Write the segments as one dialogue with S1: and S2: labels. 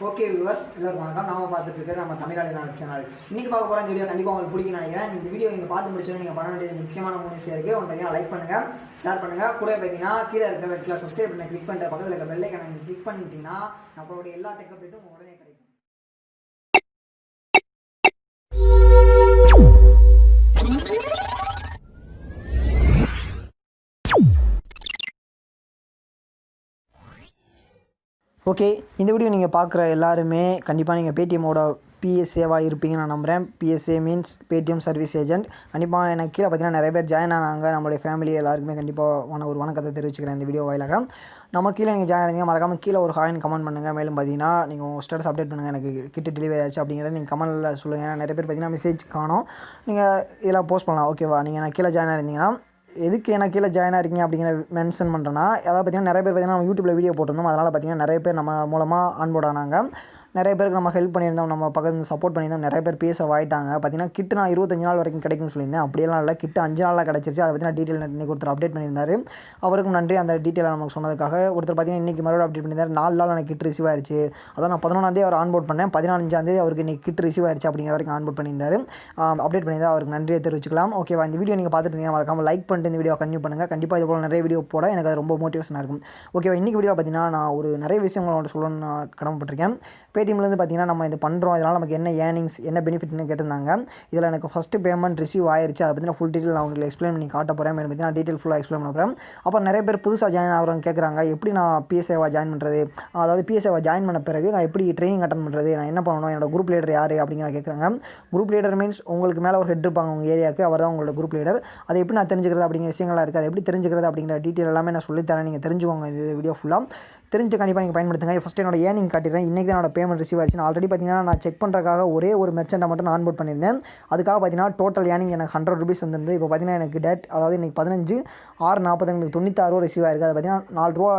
S1: Okay viewers, எல்லாருக்கும் வணக்கம். நாம பார்த்துட்டு இருக்கிறது நம்ம தமிழ் சேனல். இன்னைக்கு பார்க்க போகிற வீடியோ கண்டிப்பாக உங்களுக்கு பிடிக்கும்னு நினைக்கிறேன். இந்த வீடியோ நீங்கள் பார்த்து முடிச்சோன்னு நீங்கள் பண்ண வேண்டியது முக்கியமான 3 விஷயம் இருக்குது. ஒன்று பார்த்தீங்கன்னா லைக் பண்ணுங்கள், ஷேர் பண்ணுங்கள். கூட பார்த்தீங்கன்னா கீழே இருக்கிற ரெட்டில் சப்ஸ்கிரைப் பண்ண கிளிக் பண்ணிட்டு பக்கத்தில் இருக்க பெல் ஐகானை நீங்கள் கிளிக் பண்ணிட்டீங்கன்னா நம்மளுடைய எல்லா டெக் அப்டேட்டும் உடனே கிடைக்கும். ஓகே, இந்த வீடியோ நீங்கள் பார்க்குற எல்லாருமே கண்டிப்பாக நீங்கள் பேடிஎம்மோட PSAவாக இருப்பீங்கன்னு நான் நம்புகிறேன். PSA means Paytm service agent. கண்டிப்பாக எனக்கு கீழே பார்த்தீங்கன்னா நிறைய பேர் ஜாயின் ஆனாங்க. நம்மளுடைய ஃபேமிலி எல்லாருக்குமே கண்டிப்பாக ஒரு வணக்கத்தை தெரிவிச்சுக்கிறேன் இந்த வீடியோ வாயிலாக. நம்ம கீழே நீங்கள் ஜாயின் ஆனீங்க, மறக்காமல் கீழே ஒரு ஹாய்னு கமெண்ட் பண்ணுங்கள். மேலும் பார்த்தீங்கன்னா நீங்கள் உங்கள் ஸ்டேட்டஸ் அப்டேட் பண்ணுங்கள், எனக்கு கிட்ட டெலிவரி ஆச்சு அப்படிங்கிறத நீங்கள் கமெண்ட்டில் சொல்லுங்கள். நிறைய பேர் பார்த்தீங்கன்னா மெசேஜ் காணும், நீங்கள் இதெல்லாம் போஸ்ட் பண்ணலாம். ஓகேவா, நீங்கள் நான் கீழே ஜாயின் ஆயிருந்தீங்கன்னா எதுக்கு எனக்கு கீழே ஜாயின் ஆகிருக்கீங்க அப்படிங்கிற மென்ஷன் பண்ணுறேன்னா, அதாவது பார்த்தீங்கன்னா நிறைய பேர் பார்த்தீங்கன்னா யூடியூப்பில் வீடியோ போட்டிருந்தோம். அதனால் பார்த்தீங்கன்னா நிறைய பேர் நம்ம மூலமாக ஆன்போர்ட் ஆனாங்க. நிறைய பேருக்கு நம்ம ஹெல்ப் பண்ணியிருந்தோம், நம்ம பக்கத்து சப்போர்ட் பண்ணியிருந்தோம். நிறைய பேர் PSA ஆகிட்டாங்க. பார்த்தீங்கன்னா கிட்டு நான் 25 நாள் வரைக்கும் கிடைக்கும்னு சொல்லியிருந்தேன். அப்படியெல்லாம் இல்லை, கிட்டு 5 நாளில் கிடச்சிருச்சு. அதை பார்த்தீங்கன்னா டீட்டெயில் இன்னைக்கு ஒருத்தர் அப்டேட் பண்ணியிருந்தார். அவருக்கும் நன்றி அந்த டீட்டெயிலை நமக்கு சொன்னதுக்காக. ஒருத்தர் பார்த்தீங்கன்னா இன்றைக்கி மறுபடியும் அப்டேட் பண்ணியிருந்தார். 4 நாள் எனக்கு கிட் ரிசீவ் ஆயிடுச்சு. அதான் நான் 11ஆந்தேதி அவர் ஆன்போர்ட் பண்ணேன், 15ஆந்தேதி அவருக்கு இன்றைக்கி கிட் ரிசீவ் ஆயிடுச்சு அப்படிங்கிற வரைக்கும் ஆன்போர்ட் பண்ணியிருந்தார். அப்டேட் பண்ணியிருந்தார், அவருக்கு நன்றியை தெரிவிச்சுக்கலாம். ஓகேவா, இந்த வீடியோ நீங்கள் பார்த்துட்டு இருந்தீங்க, மறக்காமல் லைக் பண்ணிட்டு இந்த வீடியோ கன்டினியூ பண்ணுங்கள். கண்டிப்பாக இது போல் நிறைய வீடியோ போட எனக்கு அது ரொம்ப மோட்டிவேஷனாக இருக்கும். ஓகேவா, இன்றைக்கி வீடியோ பார்த்தீங்கன்னா நான் ஒரு நிறைய விஷயங்களோட சொல்லணும்னு நான் கடமைப்பட்டிருக்கேன். பேடிஎம்லேருந்து பார்த்தீங்கன்னா நம்ம இது பண்ணுறோம், இதனால் நமக்கு என்ன ஏர்னிங்ஸ் என்ன பெனிஃபிட்னு கேட்டிருந்தாங்க. இதில் எனக்கு ஃபஸ்ட்டு பேமெண்ட் ரிசீவ் ஆயிடுச்சு. அதை பற்றின ஃபுல் டீட்டெயில் நான் உங்களுக்கு எக்ஸ்பிளைன் பண்ணி காட்ட போகிறேன். மேலும் பார்த்தீங்கன்னா டீட்டெயில் ஃபுல்லாக எக்ஸ்பிளைன் பண்ண போகிறேன். அப்புறம் நிறைய பேர் புதுசாக ஜாயின் ஆகிறவங்க கேட்குறாங்க, எப்படி நான் PSAவாக ஜாயின் பண்ணுறது, அதாவது PSAவாக ஜாயின் பண்ண பிறகு நான் எப்படி ட்ரைனிங் அட்டன் பண்ணுறது, நான் என்ன பண்ணணும், என்னோட குரூப் லீடர் யார் அப்படிங்கிற கேட்குறாங்க. குரூப் லீடர் மீன்ஸ் உங்களுக்கு மேலே ஒரு ஹெட் இருப்பாங்க உங்கள் ஏரியாவுக்கு, அவர் தான் உங்களோட குரூப் லீடர். அதை எப்படி நான் தெரிஞ்சுக்கிறது அப்படிங்கிற விஷயங்கள்லாம் இருக்குது. அதை எப்படி தெரிஞ்சுக்கிறது அப்படிங்கிற டீட்டெயில் எல்லாமே நான் சொல்லித்தரேன், நீங்கள் தெரிஞ்சுக்கோங்க இந்த வீடியோ ஃபுல்லாக. தெரிஞ்சுட்டு கண்டிப்பாக நீங்கள் பயன்படுத்துங்க. ஃபஸ்ட்டு என்னோட ஏர்னிங் காட்டிடுறேன். இன்றைக்கி தான் என்னோட பேமெண்ட் ரிசீவ் ஆயிடுச்சு. நான் ஆல்ரெடி பார்த்தீங்கன்னா நான் செக் பண்ணுறதுக்காக ஒரே ஒரு மெர்ச்செண்ட்டை மட்டும் நான் ஆன்போர்ட் பண்ணியிருந்தேன். அதுக்காக பார்த்தீங்கன்னா டோட்டல் ஏர்னிங் எனக்கு 100 ரூபீஸ் வந்துருந்து. இப்போ பார்த்தீங்கன்னா எனக்கு அதாவது இன்றைக்கி 15/6/40 96 ரிசீவ் ஆயிருக்கு. அது பார்த்தீங்கன்னா 4 ரூபா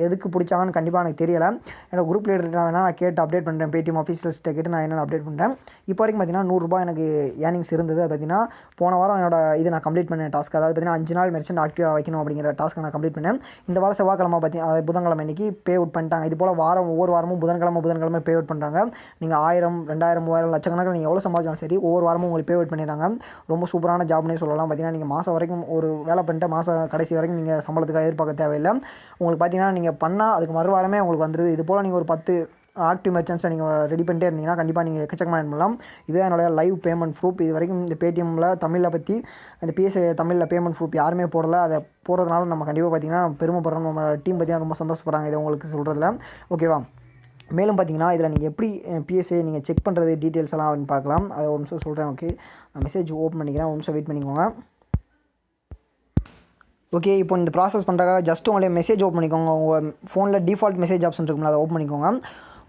S1: எதுக்கு பிடிச்சாங்கன்னு கண்டிப்பாக எனக்கு தெரியலை. என்னோட குரூப் லீடர்கிட்ட வேணால் நான் கேட்டு அப்டேட் பண்ணுறேன். பேடிஎம் ஆஃபீஸர்ஸ்ட்டை கேட்டு நான் என்னென்ன அப்டேட் பண்ணுறேன். இப்போ வரைக்கும் பார்த்தீங்கன்னா 100 ரூபா எனக்கு ஏர்னிங்ஸ் இருந்தது. அது பார்த்தீங்கன்னா போன வாரம் என்னோட இது நான் கம்ப்ளீட் பண்ண டாஸ்க், அதாவது பார்த்தீங்கன்னா 5 நாள் மெர்ச்செண்ட் ஆக்டிவாக வைக்கணும் அப்படிங்கிற டாஸ்க்கை நான் கம்ப்ளீட் பண்ணேன். இந்த வாரம் செவ்வாய்க்கிழமை அதாவது புதன்கிழமை இன்றைக்கி பே அவுட் பண்ணிட்டாங்க. இது போல் ஒவ்வொரு வாரமும் புதன்கிழமை பே அவுட் பண்ணுறாங்க. நீங்கள் 1000, 2000, 3000 லட்சக்கணக்கில் நீங்கள் எவ்வளோ சம்பாதிச்சாலும் சரி ஒவ்வொரு வாரமும் உங்களுக்கு பே அவுட் பண்ணிடுறாங்க. ரொம்ப சூப்பரான ஜாப்னே சொல்லலாம். பார்த்தீங்கன்னா நீங்கள் மாதம் வரைக்கும் ஒரு வேலை பண்ணிட்டு மாதம் கடைசி வரைக்கும் நீங்கள் சம்பளத்துக்காக எதிர்பார்க்க தேவையில்லை. உங்களுக்கு பார்த்தீங்கன்னா நீங்கள் பண்ணால் அதுக்கு மறு வாரமே உங்களுக்கு வந்துடுது. இது போல் நீங்கள் ஒரு 10 ஆக்டிவ் மெர்ச்சன்ட்ஸை நீங்கள் ரெடி பண்ணிட்டே இருந்தீங்கன்னா கண்டிப்பாக நீங்கள் எக்கச்சக்கமாக எர்ன் பண்ணலாம். இதுதான் என்னோடய லைவ் பேமெண்ட் ப்ரூஃப். இது வரைக்கும் இந்த பேடிஎம்மில் தமிழில் பற்றி இந்த PSA தமிழில் பேமெண்ட் ப்ரூஃப் யாருமே போடலை. அதை போடுறதுனால நம்ம கண்டிப்பாக பார்த்தீங்கன்னா பெருமைப்படுறோம். நம்ம டீம் பார்த்தீங்கன்னா ரொம்ப சந்தோஷப்படுறாங்க இதை உங்களுக்கு சொல்கிறதுல. ஓகேவா, மேலும் பார்த்தீங்கன்னா இதில் நீங்கள் எப்படி PSA நீங்கள் செக் பண்ணுறது டீட்டெயில்ஸ் எல்லாம் அப்படின்னு பார்க்கலாம். அதை ஒரு நிமிஷம் சொல்கிறேன். ஓகே, நான் மெசேஜ் ஓப்பன் பண்ணிக்கிறேன், ஒரு நிமிஷம் வெயிட் பண்ணிக்கோங்க. ஓகே, இப்போ இந்த ப்ராசஸ் பண்ணுறதுக்காக ஜஸ்ட் உங்களுடைய மெசேஜ் ஓப்பன் பண்ணிக்கோங்க. உங்கள் ஃபோனில் டிஃபால்ட் மெசேஜ் ஆப்ஷன் இருக்கும்ல, அதை ஓப்பன் பண்ணிக்கோங்க.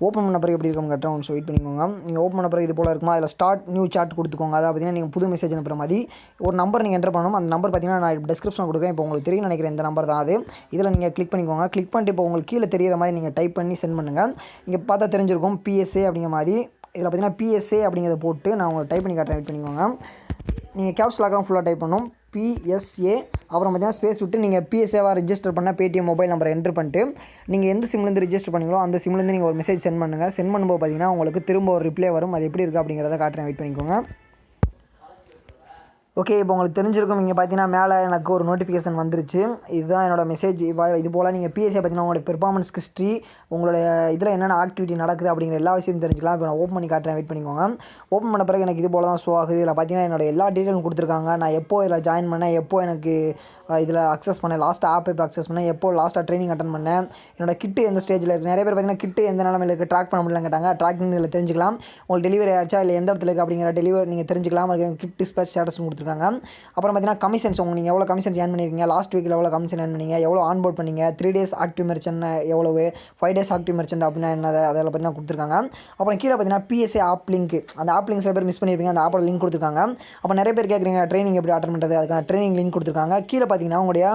S1: ஓப்பன் பண்ண பிறகு எப்படி இருக்கும் கரெக்டாக ஒன்று வெயிட் பண்ணிக்கோங்க. நீங்கள் ஓப்பன் பண்ண பிறகு இது போல் இருக்குமா, அதில் ஸ்டார்ட் நியூ சாட் கொடுத்துக்கோங்க. அதாவது பார்த்தீங்கன்னா நீங்கள் புது மெசேஜ் அனுப்புகிற மாதிரி ஒரு நம்பர் நீங்கள் என்டர் பண்ணணும். அந்த நம்பர் பார்த்தீங்கன்னா நான் டிஸ்கிரிப்ஷன் கொடுக்குறேன். இப்போ உங்களுக்கு தெரியும் நினைக்கிறேன், இந்த நம்பர் தான் அது. இதில் நீங்கள் கிளிக் பண்ணிக்கோங்க. கிளிக் பண்ணிட்டு இப்போ உங்களுக்கு கீழே தெரியிற மாதிரி நீங்கள் டைப் பண்ணி சென்ட் பண்ணுங்கள். இங்கே பார்த்தா தெரிஞ்சிருக்கும் PSA அப்படிங்கிற மாதிரி. இதில் பார்த்தீங்கன்னா PSA அப்படிங்கிறத போட்டு நான் உங்களுக்கு டைப் பண்ணி காட்டுறேன், வெயிட் பண்ணிக்கோங்க. நீங்கள் கேப்ஸ் லாக்கெலாம் ஃபுல்லாக டைப் பண்ணணும், PSA. அப்புறம் பார்த்தீங்கன்னா ஸ்பேஸ் விட்டு நீங்கள் PSAவாக ரெஜிஸ்டர் பண்ண பேடிஎம் மொபைல் நம்பரை என்ட்ரு பண்ணிட்டு நீங்கள் எந்த சிம்லேருந்து ரெஜிஸ்டர் பண்ணீங்களோ அந்த சிம்லேருந்து நீங்கள் ஒரு மெசேஜ் சென்ட் பண்ணுங்கள். சென்ட் பண்ணும்போது பார்த்தீங்கன்னா உங்களுக்கு திரும்ப ஒரு ரிப்ளை வரும். அது எப்படி இருக்குது அப்படிங்கிறத காட்டுறேன், வெயிட் பண்ணிக்கோங்க. ஓகே, இப்போ உங்களுக்கு தெரிஞ்சிருக்கும். இங்கே பார்த்தீங்கன்னா மேலே எனக்கு ஒரு நோட்டிஃபிகேஷன் வந்துருச்சு. இதுதான் என்னோடய மெசேஜ். இது போல் நீங்கள் PSA பார்த்தீங்கன்னா உங்களோட பெர்ஃபார்மன்ஸ் ஹிஸ்ட்ரி, உங்களுடைய இதில் என்னென்ன ஆக்டிவிட்டி நடக்குது அப்படிங்கிற எல்லா விஷயம் தெரிஞ்சுக்கலாம். இப்போ நான் ஓப்பன் பண்ணி காட்டுறேன், வெயிட் பண்ணிக்கோங்க. ஓப்பன் பண்ண பிறகு எனக்கு இது போல் தான் ஷோ ஆகுது. இதில் பார்த்தீங்கன்னா என்னோட எல்லா டீட்டெயிலும் கொடுத்துருக்காங்க. நான் எப்போ இதில் ஜாயின் பண்ணேன், எப்போ எனக்கு இதில் அக்சஸ் பண்ணேன், லாஸ்ட்டாக ஆப் இப்போ அக்சஸ் பண்ணேன், எப்போ லாஸ்ட்டாக ட்ரைனிங் அட்டன் பண்ணேன், என்னோட கிட்டு எந்த ஸ்டேஜில் இருக்குது. நிறைய பேர் பார்த்தீங்கன்னா கிட்டு எந்த நிலமையில் இருக்குது, ட்ராக் பண்ண முடியலன்னு கேட்டாங்க. ட்ராக்கிங் இதில் தெரிஞ்சிக்கலாம். உங்களுக்கு டெலிவரி ஆச்சா இல்லை எந்த இடத்துல இருக்குது அப்படிங்கிற டெலிவரி நீங்கள் தெரிஞ்சிக்கலாம். அது கிட் டிஸ்பேச் ஸ்டேட்டஸ்னு கொடுத்துருக்காங்க. அப்புறம் பார்த்தீங்கன்னா கமிஷன்ஸ், நீங்கள் எவ்வளோ கமிஷன் ஜாயின் பண்ணியிருக்கீங்க, லாஸ்ட் வீக்கில் எவ்வளோ கமிஷன் ஏர்ன் பண்ணீங்க, எவ்வளோ ஆன்போர்ட் பண்ணீங்க, 3 days ஆக்டிவ் மெர்ச்சன்ட் எவ்வளவு, 5 days ஆக்டிவ் மெர்ச்சன்ட் அப்படின்னா என்னது, அதில் பார்த்தீங்கன்னா கொடுத்துருக்காங்க. அப்புறம் கீழே பார்த்தீங்கன்னா PSA ஆப் லிங்க், அந்த ஆப் லிங்க் சில பேர் மிஸ் பண்ணியிருப்பீங்க, அந்த ஆப்போட லிங்க் கொடுத்துருக்காங்க. அப்போ நிறைய பேர் கேட்குறீங்க ட்ரைனிங் எப்படி அட்டன் பண்ணுறது, அதுக்கான ட்ரைனிங் லிங்க் கொடுத்துருக்காங்க. கீழே பார்த்தீங்கன்னா உங்களுடைய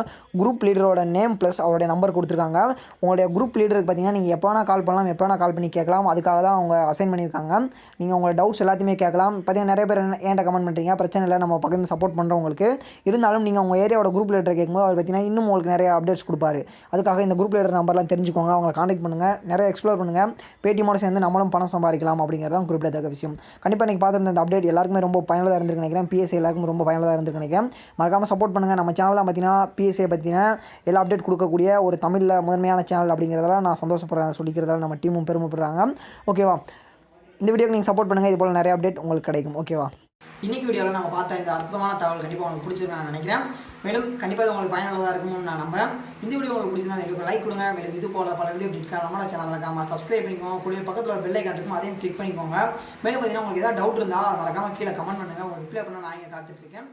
S1: குரூப் லீடரோட நேம் ப்ளஸ் அவருடைய நம்பர் கொடுத்துருக்காங்க. உங்களுடைய குரூப் லீடருக்கு பார்த்தீங்கன்னா நீங்கள் எப்போ வேணால் கால் பண்ணலாம், எப்போ வேணால் கால் பண்ணி கேட்கலாம். அதுக்காக தான் அவங்க அசைன் பண்ணியிருக்காங்க. நீங்கள் உங்களோட டவுட்ஸ் எல்லாத்தையுமே கேட்கலாம். பார்த்தீங்கன்னா நிறைய பேர் ஏன்ட்ட கமெண்ட் பண்ணுறீங்க, பிரச்சனை இல்லை, நம்ம பக்கத்து சப்போர்ட் பண்ணுறோம் உங்களுக்கு. இருந்தாலும் நீங்கள் உங்கள் ஏரியாவோட குரூப் லீடர் கேட்கும்போது அவர் பார்த்தீங்கன்னா இன்னும் உங்களுக்கு நிறைய அப்டேட்ஸ் கொடுப்பாரு. அதுக்காக இந்த குரூப் லீடர் நம்பர்லாம் தெரிஞ்சுக்கோங்க, அவங்களை கான்டாக்ட் பண்ணுங்கள், நிறைய எக்ஸ்ப்ளோர் பண்ணுங்கள். பேடிஎம்மோட சேர்ந்து நம்மளும் பணம் சம்பாதிக்கலாம் அப்படிங்கிறதான் குறிப்பிடத்தக்க விஷயம். கண்டிப்பாக நீங்கள் பார்த்துருந்த இந்த அப்டேட் எல்லாருக்குமே ரொம்ப பயனுள்ளதாக இருந்திருக்கு நினைக்கிறேன். PSA எல்லாருக்கும் ரொம்ப பயனுள்ளதாக இருந்திருக்கு நினைக்கிறேன். மறக்காமல் சப்போர்ட் பண்ணுங்கள். நம்ம சேனலில் பார்த்தீங்கன்னா PSA பற்றின எல்லா அப்டேட் கொடுக்கக்கூடிய ஒரு தமிழில் முதன்மையான சேனல் அப்படிங்கிறதெல்லாம் நான் சந்தோஷப்படுறேன் சொல்லிக்கிறதால நம்ம டீமும் பெருமைப்படுறாங்க. ஓகேவா, இந்த வீடியோக்கு நீங்கள் சப்போர்ட் பண்ணுங்கள். இது போல் நிறைய அப்டேட் உங்களுக்கு கிடைக்கும். ஓகேவா, இன்றைக்கி வீடியோவில் நம்ம பார்த்த இந்த அற்புதமான தகவல் கண்டிப்பாக உங்களுக்கு பிடிச்சிருக்குன்னு நான் நினைக்கிறேன். மேலும் கண்டிப்பாக உங்களுக்கு பயனுள்ளதாக இருக்கும்னு நான் நம்புறேன். இந்த வீடியோ உங்களுக்கு பிடிச்சிருந்தா எங்களுக்கு லைக் கொடுங்க. மேலும் இது போல பல வீடியோ அப்டேட்காக நம்ம சேனல் மறக்காம சப்ஸ்கிரைப் பண்ணிக்கோங்க. கூட பக்கத்தில் ஒரு பெல் ஐக்கான் இருக்கும், அதையும் கிளிக் பண்ணிக்கோங்க. மேலும் பார்த்தீங்கன்னா உங்களுக்கு ஏதாவது டவுட் இருந்தால் மறக்காம கீழே கமெண்ட் பண்ணுங்கள். உங்களுக்கு ரிப்ளை பண்ண நான் இங்கே காத்துட்ருக்கேன்.